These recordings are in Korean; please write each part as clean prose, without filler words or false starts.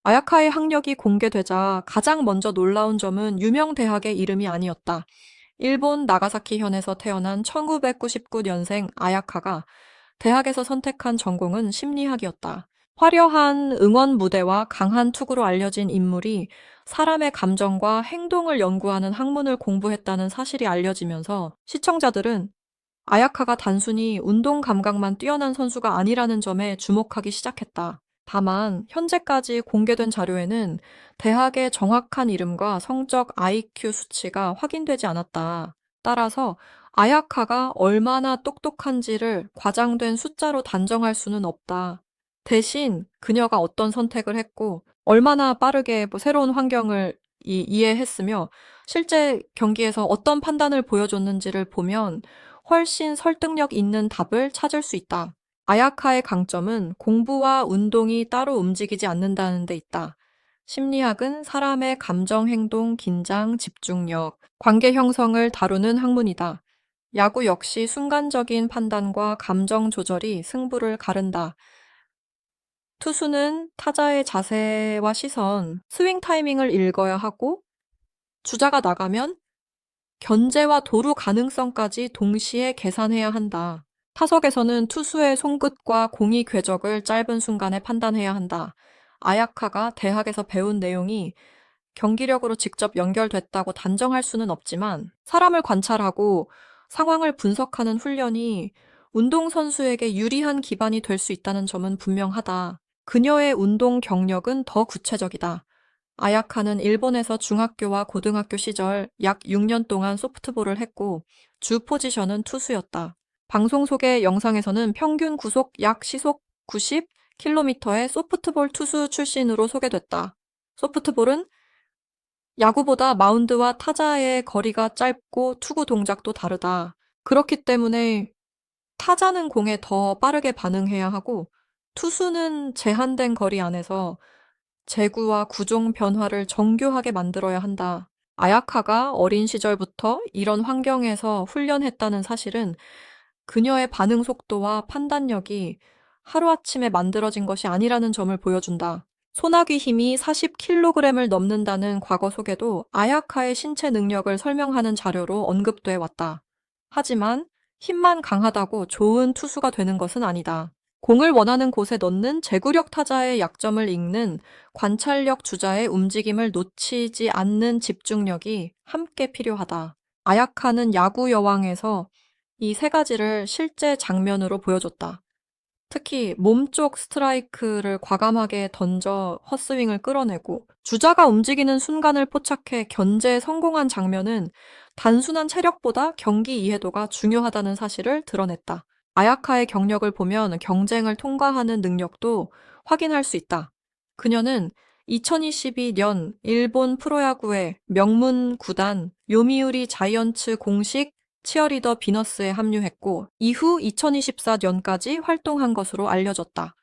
아야카의 학력이 공개되자 가장 먼저 놀라운 점은 유명 대학의 이름이 아니었다. 일본 나가사키현에서 태어난 1999년생 아야카가 대학에서 선택한 전공은 심리학이었다. 화려한 응원 무대와 강한 투구로 알려진 인물이 사람의 감정과 행동을 연구하는 학문을 공부했다는 사실이 알려지면서 시청자들은 아야카가 단순히 운동 감각만 뛰어난 선수가 아니라는 점에 주목하기 시작했다. 다만 현재까지 공개된 자료에는 대학의 정확한 이름과 성적 IQ 수치가 확인되지 않았다. 따라서 아야카가 얼마나 똑똑한지를 과장된 숫자로 단정할 수는 없다. 대신 그녀가 어떤 선택을 했고 얼마나 빠르게 새로운 환경을 이해했으며 실제 경기에서 어떤 판단을 보여줬는지를 보면 훨씬 설득력 있는 답을 찾을 수 있다. 아야카의 강점은 공부와 운동이 따로 움직이지 않는다는 데 있다. 심리학은 사람의 감정, 행동, 긴장, 집중력, 관계 형성을 다루는 학문이다. 야구 역시 순간적인 판단과 감정 조절이 승부를 가른다. 투수는 타자의 자세와 시선, 스윙 타이밍을 읽어야 하고, 주자가 나가면 견제와 도루 가능성까지 동시에 계산해야 한다. 타석에서는 투수의 손끝과 공이 궤적을 짧은 순간에 판단해야 한다. 아야카가 대학에서 배운 내용이 경기력으로 직접 연결됐다고 단정할 수는 없지만 사람을 관찰하고 상황을 분석하는 훈련이 운동선수에게 유리한 기반이 될 수 있다는 점은 분명하다. 그녀의 운동 경력은 더 구체적이다. 아야카는 일본에서 중학교와 고등학교 시절 약 6년 동안 소프트볼을 했고 주 포지션은 투수였다. 방송 소개 영상에서는 평균 구속 약 시속 90km의 소프트볼 투수 출신으로 소개됐다. 소프트볼은 야구보다 마운드와 타자의 거리가 짧고 투구 동작도 다르다. 그렇기 때문에 타자는 공에 더 빠르게 반응해야 하고 투수는 제한된 거리 안에서 제구와 구종 변화를 정교하게 만들어야 한다. 아야카가 어린 시절부터 이런 환경에서 훈련했다는 사실은 그녀의 반응 속도와 판단력이 하루아침에 만들어진 것이 아니라는 점을 보여준다. 소나기 힘이 40kg을 넘는다는 과거 소개도 아야카의 신체 능력을 설명하는 자료로 언급돼 왔다. 하지만 힘만 강하다고 좋은 투수가 되는 것은 아니다. 공을 원하는 곳에 넣는 제구력 타자의 약점을 읽는 관찰력 주자의 움직임을 놓치지 않는 집중력이 함께 필요하다. 아야카는 야구 여왕에서 이 세 가지를 실제 장면으로 보여줬다. 특히 몸쪽 스트라이크를 과감하게 던져 헛스윙을 끌어내고 주자가 움직이는 순간을 포착해 견제에 성공한 장면은 단순한 체력보다 경기 이해도가 중요하다는 사실을 드러냈다. 아야카의 경력을 보면 경쟁을 통과하는 능력도 확인할 수 있다. 그녀는 2022년 일본 프로야구의 명문 구단 요미우리 자이언츠 공식 치어리더 비너스에 합류했고 이후 2024년까지 활동한 것으로 알려졌다.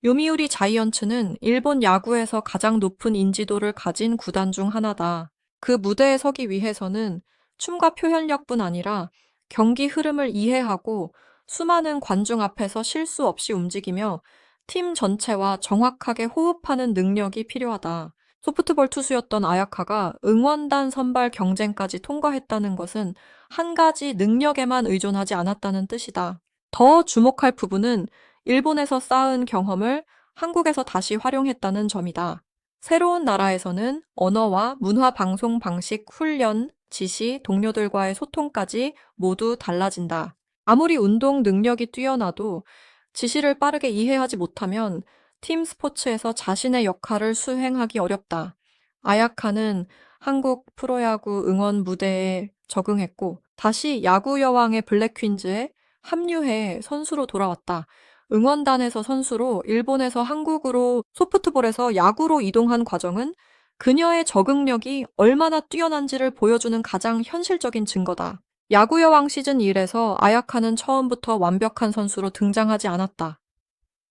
요미우리 자이언츠는 일본 야구에서 가장 높은 인지도를 가진 구단 중 하나다. 그 무대에 서기 위해서는 춤과 표현력뿐 아니라 경기 흐름을 이해하고 수많은 관중 앞에서 실수 없이 움직이며 팀 전체와 정확하게 호흡하는 능력이 필요하다. 소프트볼 투수였던 아야카가 응원단 선발 경쟁까지 통과했다는 것은 한 가지 능력에만 의존하지 않았다는 뜻이다. 더 주목할 부분은 일본에서 쌓은 경험을 한국에서 다시 활용했다는 점이다. 새로운 나라에서는 언어와 문화 방송 방식, 훈련, 지시, 동료들과의 소통까지 모두 달라진다. 아무리 운동 능력이 뛰어나도 지시를 빠르게 이해하지 못하면 팀 스포츠에서 자신의 역할을 수행하기 어렵다. 아야카는 한국 프로야구 응원 무대에 적응했고 다시 야구 여왕의 블랙퀸즈에 합류해 선수로 돌아왔다. 응원단에서 선수로 일본에서 한국으로 소프트볼에서 야구로 이동한 과정은 그녀의 적응력이 얼마나 뛰어난지를 보여주는 가장 현실적인 증거다. 야구 여왕 시즌 1에서 아야카는 처음부터 완벽한 선수로 등장하지 않았다.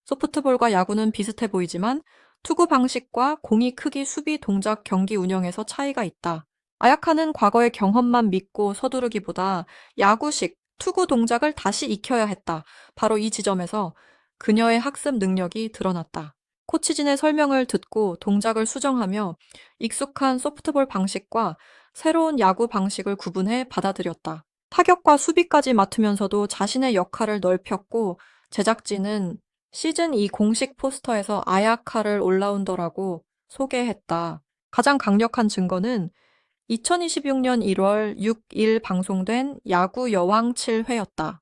소프트볼과 야구는 비슷해 보이지만 투구 방식과 공이 크기, 수비, 동작, 경기 운영에서 차이가 있다. 아야카는 과거의 경험만 믿고 서두르기보다 야구식, 투구 동작을 다시 익혀야 했다. 바로 이 지점에서 그녀의 학습 능력이 드러났다. 코치진의 설명을 듣고 동작을 수정하며 익숙한 소프트볼 방식과 새로운 야구 방식을 구분해 받아들였다. 타격과 수비까지 맡으면서도 자신의 역할을 넓혔고, 제작진은 시즌 2 공식 포스터에서 아야카를 올라운더라고 소개했다. 가장 강력한 증거는 2026년 1월 6일 방송된 야구 여왕 7회였다.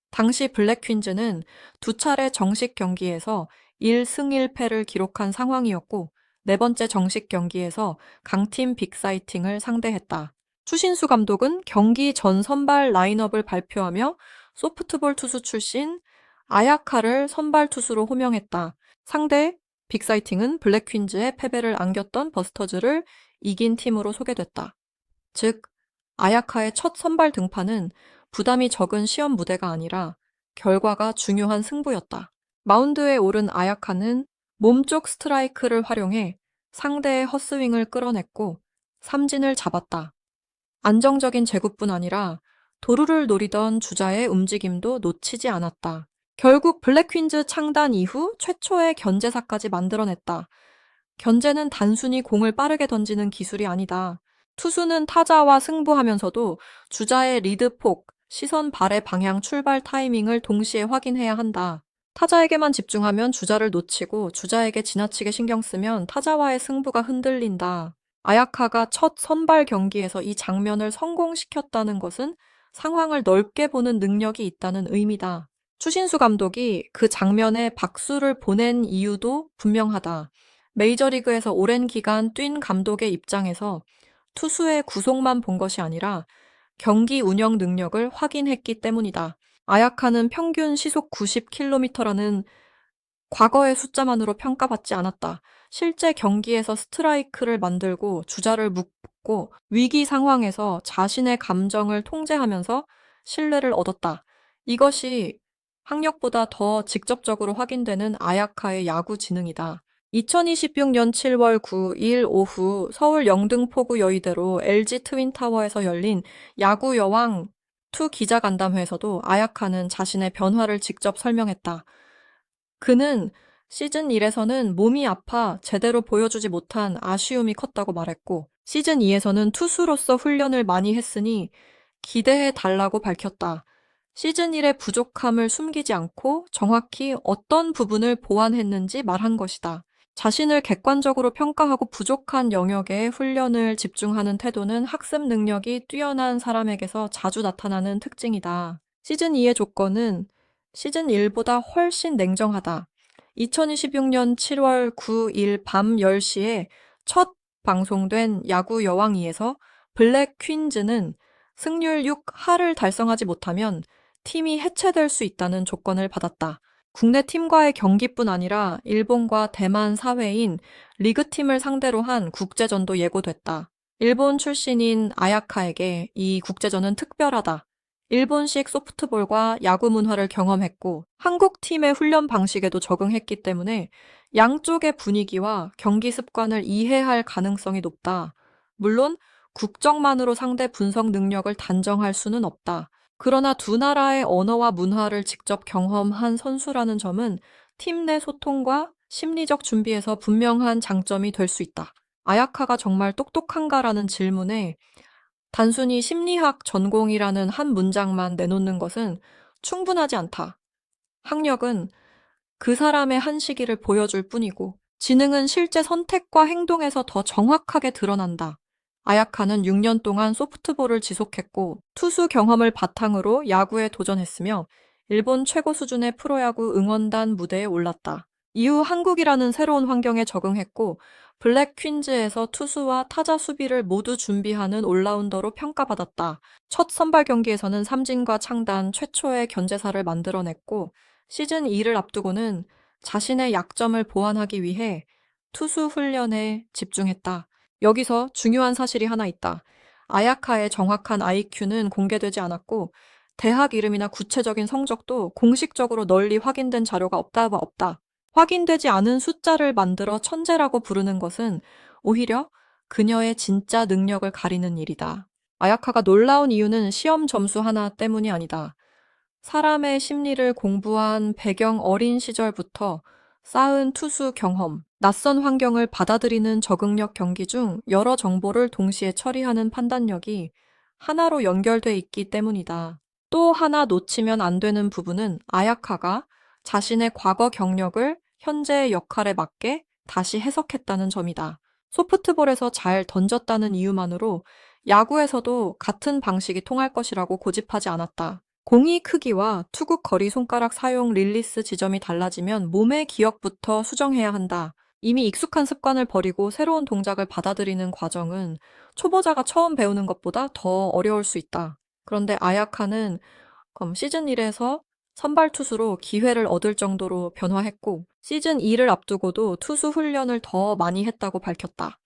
당시 블랙퀸즈는 두 차례 정식 경기에서 1승 1패를 기록한 상황이었고, 네 번째 정식 경기에서 강팀 빅사이팅을 상대했다. 추신수 감독은 경기 전 선발 라인업을 발표하며 소프트볼 투수 출신 아야카를 선발 투수로 호명했다. 상대 빅사이팅은 블랙퀸즈의 패배를 안겼던 버스터즈를 이긴 팀으로 소개됐다. 즉, 아야카의 첫 선발 등판은 부담이 적은 시험 무대가 아니라 결과가 중요한 승부였다. 마운드에 오른 아야카는 몸쪽 스트라이크를 활용해 상대의 헛스윙을 끌어냈고 삼진을 잡았다. 안정적인 제구뿐 아니라 도루를 노리던 주자의 움직임도 놓치지 않았다. 결국 블랙퀸즈 창단 이후 최초의 견제사까지 만들어냈다. 견제는 단순히 공을 빠르게 던지는 기술이 아니다. 투수는 타자와 승부하면서도 주자의 리드폭, 시선 발의 방향, 출발 타이밍을 동시에 확인해야 한다. 타자에게만 집중하면 주자를 놓치고 주자에게 지나치게 신경 쓰면 타자와의 승부가 흔들린다. 아야카가 첫 선발 경기에서 이 장면을 성공시켰다는 것은 상황을 넓게 보는 능력이 있다는 의미다. 추신수 감독이 그 장면에 박수를 보낸 이유도 분명하다. 메이저리그에서 오랜 기간 뛴 감독의 입장에서 투수의 구속만 본 것이 아니라 경기 운영 능력을 확인했기 때문이다. 아야카는 평균 시속 90km라는 과거의 숫자만으로 평가받지 않았다. 실제 경기에서 스트라이크를 만들고 주자를 묶고 위기 상황에서 자신의 감정을 통제하면서 신뢰를 얻었다. 이것이 학력보다 더 직접적으로 확인되는 아야카의 야구 지능이다. 2026년 7월 9일 오후 서울 영등포구 여의대로 LG 트윈타워에서 열린 야구 여왕 2 기자간담회에서도 아야카는 자신의 변화를 직접 설명했다. 그는 시즌 1에서는 몸이 아파 제대로 보여주지 못한 아쉬움이 컸다고 말했고, 시즌 2에서는 투수로서 훈련을 많이 했으니 기대해 달라고 밝혔다. 시즌 1의 부족함을 숨기지 않고 정확히 어떤 부분을 보완했는지 말한 것이다. 자신을 객관적으로 평가하고 부족한 영역에 훈련을 집중하는 태도는 학습 능력이 뛰어난 사람에게서 자주 나타나는 특징이다. 시즌 2의 조건은 시즌 1보다 훨씬 냉정하다. 2026년 7월 9일 밤 10시에 첫 방송된 야구 여왕 2에서 블랙 퀸즈는 승률 6하를 달성하지 못하면 팀이 해체될 수 있다는 조건을 받았다. 국내 팀과의 경기뿐 아니라 일본과 대만 사회인 리그팀을 상대로 한 국제전도 예고됐다. 일본 출신인 아야카에게 이 국제전은 특별하다. 일본식 소프트볼과 야구 문화를 경험했고 한국 팀의 훈련 방식에도 적응했기 때문에 양쪽의 분위기와 경기 습관을 이해할 가능성이 높다. 물론 국적만으로 상대 분석 능력을 단정할 수는 없다. 그러나 두 나라의 언어와 문화를 직접 경험한 선수라는 점은 팀 내 소통과 심리적 준비에서 분명한 장점이 될 수 있다. 아야카가 정말 똑똑한가라는 질문에 단순히 심리학 전공이라는 한 문장만 내놓는 것은 충분하지 않다. 학력은 그 사람의 한 시기를 보여줄 뿐이고, 지능은 실제 선택과 행동에서 더 정확하게 드러난다. 아야카는 6년 동안 소프트볼을 지속했고, 투수 경험을 바탕으로 야구에 도전했으며, 일본 최고 수준의 프로야구 응원단 무대에 올랐다. 이후 한국이라는 새로운 환경에 적응했고, 블랙 퀸즈에서 투수와 타자 수비를 모두 준비하는 올라운더로 평가받았다. 첫 선발 경기에서는 삼진과 창단 최초의 견제사를 만들어냈고, 시즌 2를 앞두고는 자신의 약점을 보완하기 위해 투수 훈련에 집중했다. 여기서 중요한 사실이 하나 있다. 아야카의 정확한 IQ는 공개되지 않았고, 대학 이름이나 구체적인 성적도 공식적으로 널리 확인된 자료가 없다. 확인되지 않은 숫자를 만들어 천재라고 부르는 것은 오히려 그녀의 진짜 능력을 가리는 일이다. 아야카가 놀라운 이유는 시험 점수 하나 때문이 아니다. 사람의 심리를 공부한 배경 어린 시절부터 쌓은 투수 경험, 낯선 환경을 받아들이는 적응력 경기 중 여러 정보를 동시에 처리하는 판단력이 하나로 연결돼 있기 때문이다. 또 하나 놓치면 안 되는 부분은 아야카가 자신의 과거 경력을 현재의 역할에 맞게 다시 해석했다는 점이다. 소프트볼에서 잘 던졌다는 이유만으로 야구에서도 같은 방식이 통할 것이라고 고집하지 않았다. 공이 크기와 투구 거리 손가락 사용 릴리스 지점이 달라지면 몸의 기억부터 수정해야 한다. 이미 익숙한 습관을 버리고 새로운 동작을 받아들이는 과정은 초보자가 처음 배우는 것보다 더 어려울 수 있다. 그런데 아야카는 시즌 1에서 선발 투수로 기회를 얻을 정도로 변화했고 시즌 2를 앞두고도 투수 훈련을 더 많이 했다고 밝혔다.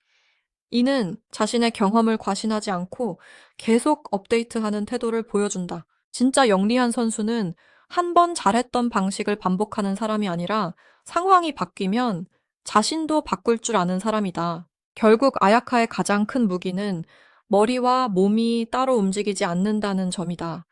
이는 자신의 경험을 과신하지 않고 계속 업데이트하는 태도를 보여준다. 진짜 영리한 선수는 한 번 잘했던 방식을 반복하는 사람이 아니라 상황이 바뀌면 자신도 바꿀 줄 아는 사람이다. 결국 아야카의 가장 큰 무기는 머리와 몸이 따로 움직이지 않는다는 점이다.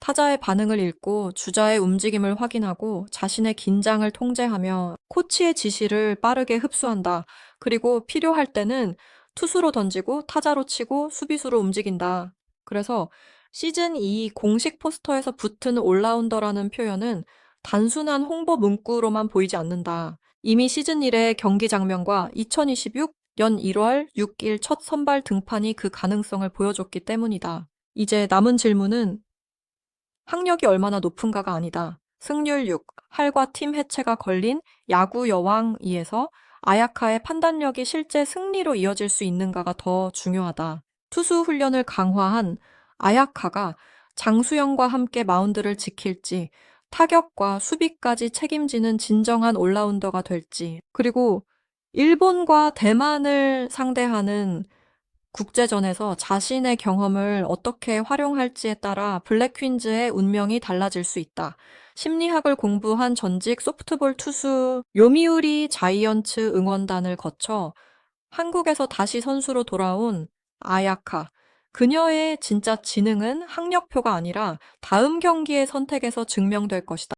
타자의 반응을 읽고 주자의 움직임을 확인하고 자신의 긴장을 통제하며 코치의 지시를 빠르게 흡수한다. 그리고 필요할 때는 투수로 던지고 타자로 치고 수비수로 움직인다. 그래서 시즌 2 공식 포스터에서 붙은 올라운더라는 표현은 단순한 홍보 문구로만 보이지 않는다. 이미 시즌 1의 경기 장면과 2026년 1월 6일 첫 선발 등판이 그 가능성을 보여줬기 때문이다. 이제 남은 질문은 학력이 얼마나 높은가가 아니다. 승률 6, 할과 팀 해체가 걸린 야구 여왕 2에서 아야카의 판단력이 실제 승리로 이어질 수 있는가가 더 중요하다. 투수 훈련을 강화한 아야카가 장수영과 함께 마운드를 지킬지, 타격과 수비까지 책임지는 진정한 올라운더가 될지, 그리고 일본과 대만을 상대하는 국제전에서 자신의 경험을 어떻게 활용할지에 따라 블랙퀸즈의 운명이 달라질 수 있다. 심리학을 공부한 전직 소프트볼 투수 요미우리 자이언츠 응원단을 거쳐 한국에서 다시 선수로 돌아온 아야카. 그녀의 진짜 지능은 학력표가 아니라 다음 경기의 선택에서 증명될 것이다.